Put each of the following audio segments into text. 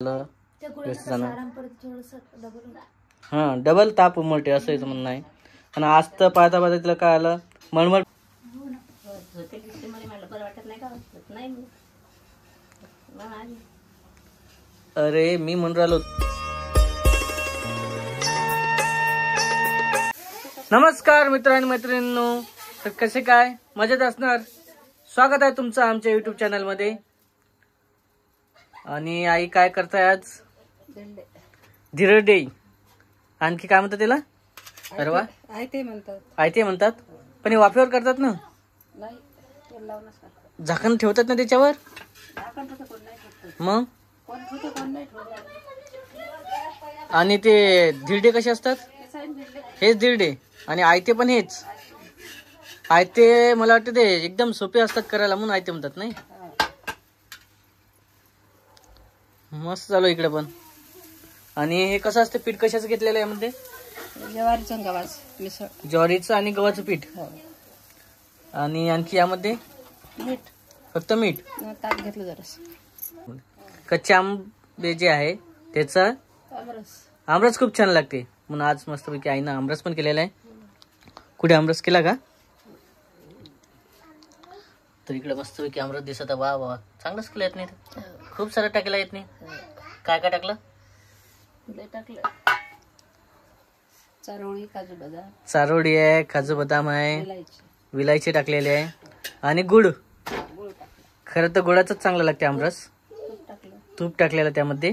हा डबल ताप उमटते असं याचं म्हणणं आहे. आणि आज तर पाहता पाहता तिला काय आलं मळमळ. अरे मी म्हणून राहिलो. नमस्कार मित्र आणि मैत्रिणींनो, तर कसे काय मजेत असणार. स्वागत आहे तुमचं आमच्या युट्यूब चॅनल मध्ये. आणि आई काय करताय आज? धिरडे. आणखी काय म्हणतात त्याला? अरे वा, आयते म्हणतात. पण हे वाफेवर करतात ना? झाकण ठेवतात ना त्याच्यावर? मग आणि ते धिरडे कसे असतात? हेच धिरडे आणि आयते पण हेच. आयते मला वाटतं ते एकदम सोपे असतात करायला म्हणून आयते म्हणतात नाही. मस्त चालू इकडे पण. आणि हे कसं असतं पीठ कशाचं घेतलेलं आहे यामध्ये? ज्वारीचं गव्हाचं मिसळ. ज्वारीचं आणि गव्हाचं पीठ. आणि आणखी यामध्ये मीठ, फक्त मीठ. ताक घेतलं जरा. कच्चे आंबे जे आहे त्याचा आमरस खूप छान लागते म्हणून आज मस्तपैकी आईनं आमरस पण केलेला आहे. कुठे आमरस केला का? तर इकडे मस्तपैकी आमरस दिसत आहे. वा वा, चांगलंच केलं. येत नाही खूप सारं टाकलं येत नाही. काय काय टाकलं? चारोळी, काजू बदाम. चारोळी आहे, काजू बदाम आहे, विलायची टाकलेली आहे आणि गुळ. खरं तर गुळाचंच चांगलं लागते आमरस. तूप टाकलेलं त्यामध्ये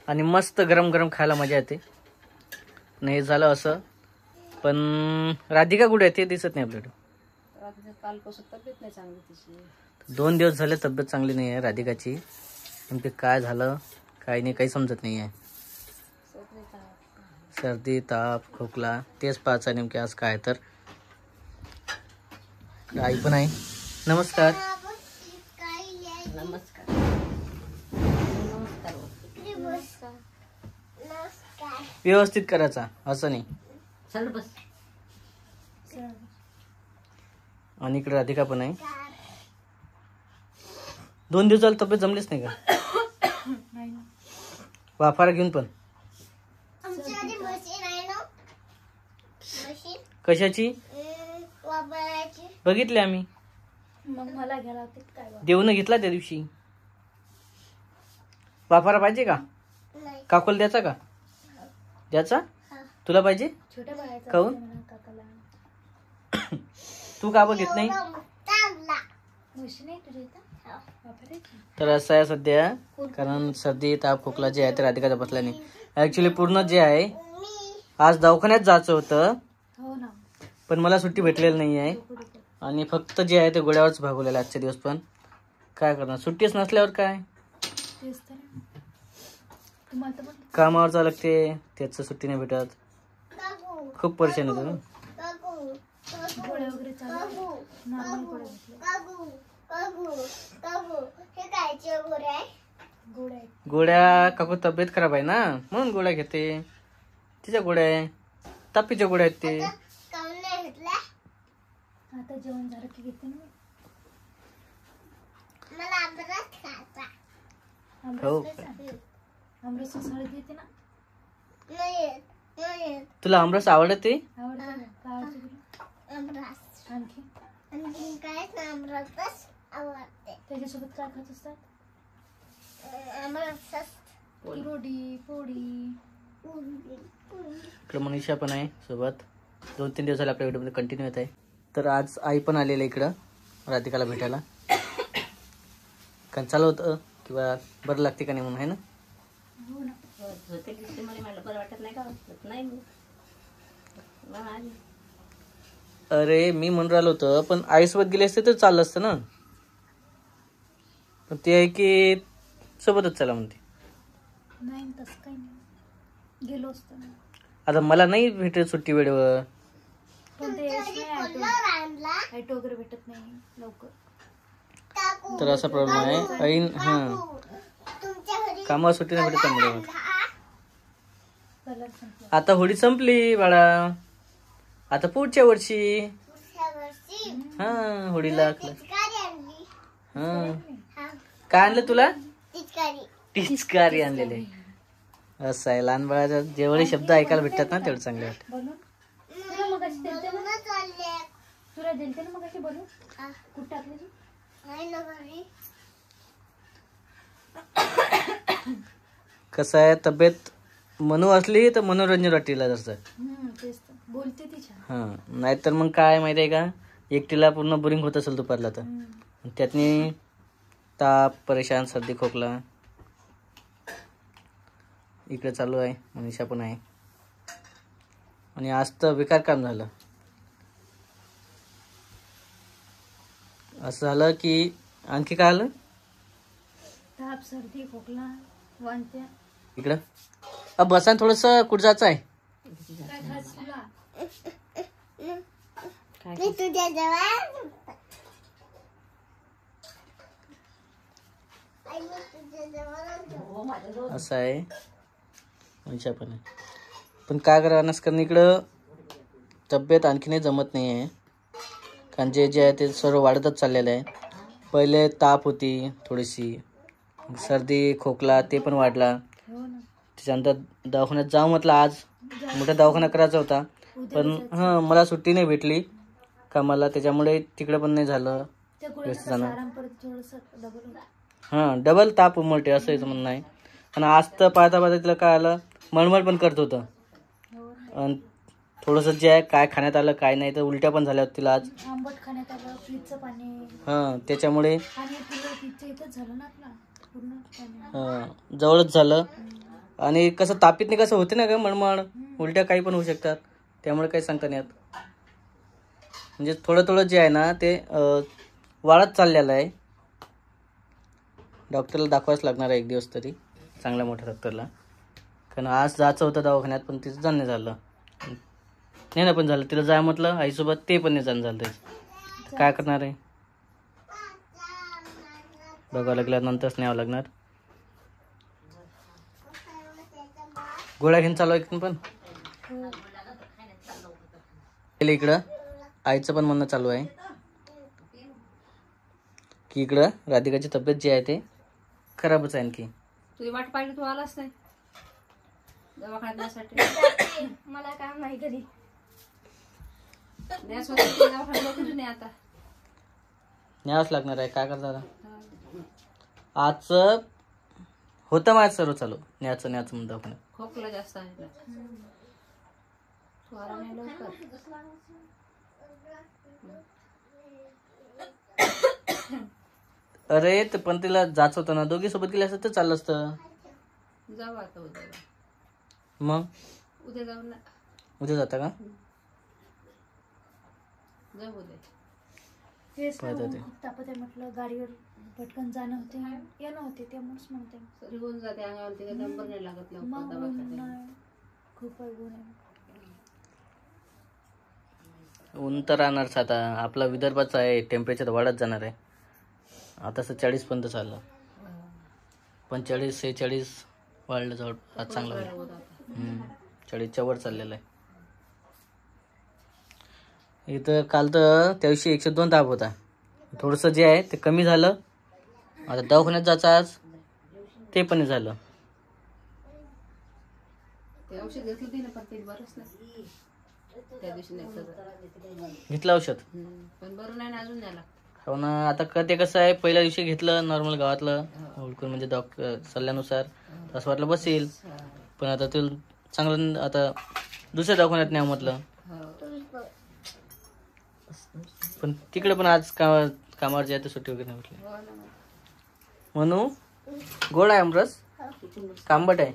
आणि मस्त गरम गरम खायला मजा येते. नाही झालं असं. पण राधिका कुठे आहे ते दिसत नाही आपल्याकडे. 2 दिवस झाले तब्येत चांगली नाही आहे राधिकाची. नेमके काय झालं काय नाही काही समजत नाही आहे. सर्दी, ताप, खोकला तेच पाहायचं नेमके आज काय. तर आई पण आहे. नमस्कार. व्यवस्थित करायचा असं नाही. आणि इकडे राधिका पण आहे. 2 दिवस झाले तब्येत जमलीच नाही का? वाफारा घेऊन पण. कशाची? बघितले आम्ही. देऊन घेतला त्या दिवशी. वाफारा पाहिजे का? काकोल द्यायचा का? द्यायचा? तुला पाहिजे? काऊन? तू का बघ घेत नाही? तर असं आहे सध्या. कारण सर्दी, ताप, खोकला जे आहे ते राधिकाचा बसला नाही. ऍक्च्युली पूर्ण जे आहे आज दवाखान्यात जायचं होतं पण मला सुट्टी भेटलेली नाही आहे. आणि फक्त जे आहे ते गोळ्यावरच भागवलेलं आजचे दिवस. पण काय करणार, सुट्टीच नसल्यावर काय. कामावर जावं लागते, त्याच सुट्टी नाही भेटत. खूप परेशान होतो ना. गोळ्या काकू तब्येत खराब आहे ना म्हणून गोळ्या घेते. तिच्या गोळ्या आहे, तापीच्या गोळ्या आहेत ते. आता जेवण झालं की घेते ना. आमरस सर्दी येते ना. तुला आमरस आवडते? आणखी काय? त्याच्यासोबत काय खात असतात? रोटी, पोळी. इकडे मनीषा पण आहे सोबत. 2-3 दिवस झाले आपल्या व्हिडिओमध्ये कंटिन्यू येत आहे. तर आज आई पण आलेलं इकडं राधिकाला भेटायला. कारण चालू होतं किंवा बरं लागते का नाही म्हणून, आहे ना? अरे मी म्हणून राहिलो होतं पण आईसोबत गेले असते तर चाललं असतं ना. पण ते आहे की सोबतच चला म्हणते. नाही तसं काही नाही, गेलो असतो. आता मला नाही भेटत सुट्टी वेळेवर. ऑटो वगैरे भेटत नाही लवकर. तर असा प्रॉब्लेम आहे. ऐन कामावर सुट्टी नाही भेटत त्यामुळे. आता होळी संपली बाळा. आता पुढच्या वर्षी. हा होळीला. हा काय आणलं तुला? टिचकारी आणलेले. असं आहे, लहान बाळाचा जेवढे शब्द ऐकायला भेटतात ना तेवढे चांगले वाटतात. बोलून तुला मग अशी दिलते ना, तुला दिलते ना मग अशी बोलून कुठं टाकली तू? कसं आहे, तब्येत मनू असली तर मनोरंजन वाटेल असं. तेच तर. बोलते ती छान. हा, नाहीतर मग काय माहिती आहे का, एकटीला पूर्ण बोरिंग होत असेल दुपारला तर. त्यातनी ताप, परेशान, सर्दी, खोकला इकडे चालू आहे. मनीषा पण आहे. आणि आज तर बेकार काम झालं. असं झालं की आणखी काय आलं, ताप, सर्दी, खोकला, वांत्या. इकडं बसा थोडस. कुठं जायचं आहे? काय खास तुला? असं आहे. मनीषा पण आहे. पण काय करा कारण इकडं तब्येत आणखीनही जमत नाही आहे. कारण जे आहे ते सर्व वाढतच चाललेलं आहे. पहिले ताप होती थोडीशी, सर्दी, खोकला ते पण वाढला. हो ना. त्याच्यानंतर दवाखान्यात जाऊ म्हटलं. आज मोठा दवाखाना करायचा होता, पण मला सुट्टी नाही भेटली कामाला, त्याच्यामुळे तिकडे पण नाही झालं. त्या गोळ्याचा कसा आराम परत थोडंसं डबल होतं. हां, डबल ताप उमटते असं याचं म्हणणं आहे. आणि आज तर पाहता तिला काय आलं, मळमळ पण करत होतं. आणि थोडंसं जे आहे काय खाण्यात आलं काय नाही, तर उलट्या पण झाल्या होत्या तिला आज. आंबट खाण्यात आलं, फ्रीजचं पाणी. हां, त्याच्यामुळे आणि तुला फ्रीजचं इथंच झालं ना आपला पूर्ण पाणी. जवळच झालं. आणि कसं तापीतने कसं होते ना का मळमळ, उलट्या काही पण होऊ शकतात. त्यामुळे काही सांगता नाही येत. म्हणजे थोडं थोडं जे आहे ना ते वाढत चाललेलं आहे. डॉक्टरला दाखवायच लागणार आहे एक दिवस तरी, चांगल्या मोठ्या डॉक्टरला. कारण आज जायचं होतं दवाखान्यात, पण तिचं जाणं झालं नाही ना. पण झालं तिला जाय म्हटलं आईसोबत, ते पण नाही जाणं झालं त्याचं. काय करणार आहे, बघावं लागलं, नंतरच न्यावं लागणार. गोळ्या घेऊन चालू आहे पण इकडं आईचं पण म्हणणं चालू आहे की इकडं राधिकाची तब्येत जी आहे ते खराबच आहे. आणखी तुझी वाट पाहिली, तू आलाच नाही दवाखान्यासाठी. मला काम नाही घरी. आता न्यावंच लागणार आहे. काय करता आज होतं माझं सर्व चालू, न्यायचं म्हणून दवाखान्यात. खोकला जास्त आहे. तू आराम नाही लवकर. अरे तर पण तिला जायचं होतं ना, दोघी सोबत गेले असतं तर चाललं असतं. जाऊ आता उद्या. मग उद्या जाऊ ना. उद्या जाता का? जाऊ उद्या. तेच तापत आहे म्हटलं, गाडीवर पटकन जाणं होते येणं होते, त्यामुळेच म्हणते. सरी होऊन जाते अंगावरती, काही नंबर नाही लागत मग लवकर. खूप ऊन आहे. ऊन तर राहणारच. आता आपला विदर्भाचा आहे, टेम्परेचर वाढत जाणार आहे. आता 40 पर्यंत चाललं, 45, 46 वाढलं जवळ. आज चांगला वाढलं. 40च्या वर चाललेलं आहे. इथं काल तर त्या दिवशी 102 ताप होता. थोडंसं जे आहे ते कमी झालं. आता दवाखान्यात जायचं आज, ते पण झालं. ते औषध घेतलं ते ना, पण ते बरंच नाही. त्या दिवशी घेतलं औषध, पण बरं नाही ना, अजून नाही लागतं. हो ना. आता ते कसं आहे, पहिल्या दिवशी घेतलं नॉर्मल गावातलं ओळखून, म्हणजे डॉक्टर सल्ल्यानुसार, असं वाटलं बसेल. पण आता ते चांगलं, आता दुसऱ्या दवाखान्यात न्यावं म्हटलं. पण तिकडे पण आज कामावर जे आहे ते सुट्टी वगैरे नाही म्हटलं. म्हणू गोड आहे आमरस, आंबट आहे.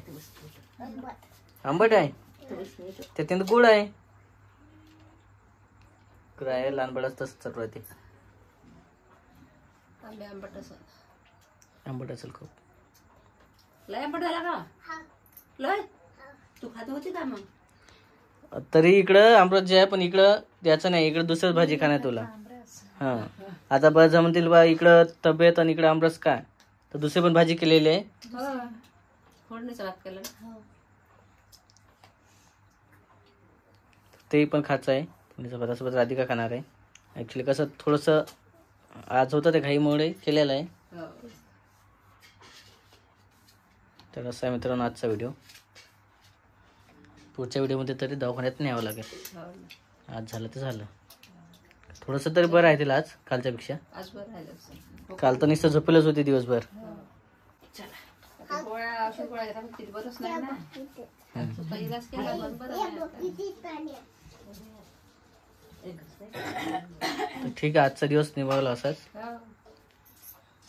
आंबट आहे, त्याच्यात गोड आहे. काय लहान बळच तसं चालू आहे ते. आंबट असेल खूप. लय आंबट झाला का? लय तू खात होती का मग? तरी इकडं आमरस जे आहे, पण इकडं द्यायचं नाही. इकडं दुसरंच भाजी खाण्यात तुला. हा, आता बरं म्हणतील बा इकडं तब्येत आणि इकडं आमरस काय, तर दुसरी पण भाजी केलेली आहे. फोडणीचं भात केलं, ते पण खायचं आहे. फोडणीचं भातासोबत राधिका खाणार आहे. ॲक्च्युली कसं थोडंसं आज होतं ते घाईमुळे केलेलं आहे. तर असा आहे मित्रांनो आजचा व्हिडिओ. पुढच्या व्हिडिओमध्ये तरी दवाखान्यात न्यावं लागेल. हो ना. आज झालं तर झालं. थोडंसं तरी बरं आहे तिला आज कालच्यापेक्षा. आज बरं राहिलं. काल तर नुसतं झोपेलच होती दिवसभर. चला आता गोळ्या औषध गोळ्या घेता पण बरंच नाही ना. नुसता इलाज केला पण बरं नाही आता. तर ठीक आहे आजचा दिवस निभावला असाच. हो.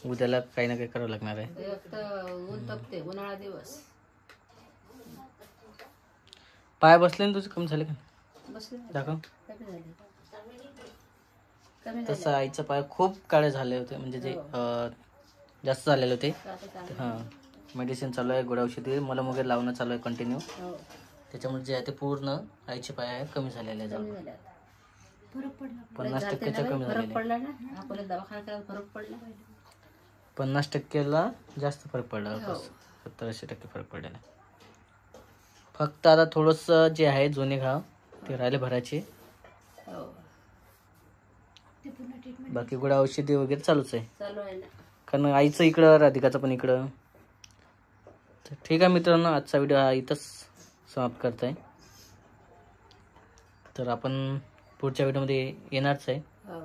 उद्याला काही ना काही करावं लागणार आहे. एक तर ऊन तपते उन्हाळा दिवस. पाय बसले ना तुझे कमी झाले का? बसले दाखव. कमी झाले. कमी तसं झाले. आईचं पाय खूप काळे झाले होते म्हणजे जे जास्त झालेले होते. आता चांगलं. हां मेडिसिन चालू आहे, गोळ्या औषधी मलम वगैरे लावणं चालू आहे कंटिन्यू. हो. त्याच्यामुळे जे आहे ते पूर्ण आईचे पाय आहे कमी झालेले आहे. कमी जवळ झाले आता. फरक पडला. 50% कमी फरक झालेले. पडला ना. आपल्याला दवाखान्यात करायला फरक पडला. 50%ला जास्त फरक पडला. हो. 70-80% फरक पडलेला आहे. फक्त आता थोडंसं जे आहे जुने घाव ते राहिले भरायचे. हो. ते पूर्ण ट्रीटमेंट बाकी गोळ्या औषधी वगैरे चालूच आहे. चालू आहे ना. कारण आईचं इकडं राधिकाचं पण इकडं. तर ठीक आहे मित्रांनो आजचा व्हिडिओ हा इथंच समाप्त करत आहे. तर आपण पुढच्या व्हिडिओमध्ये येणारच आहे. हो.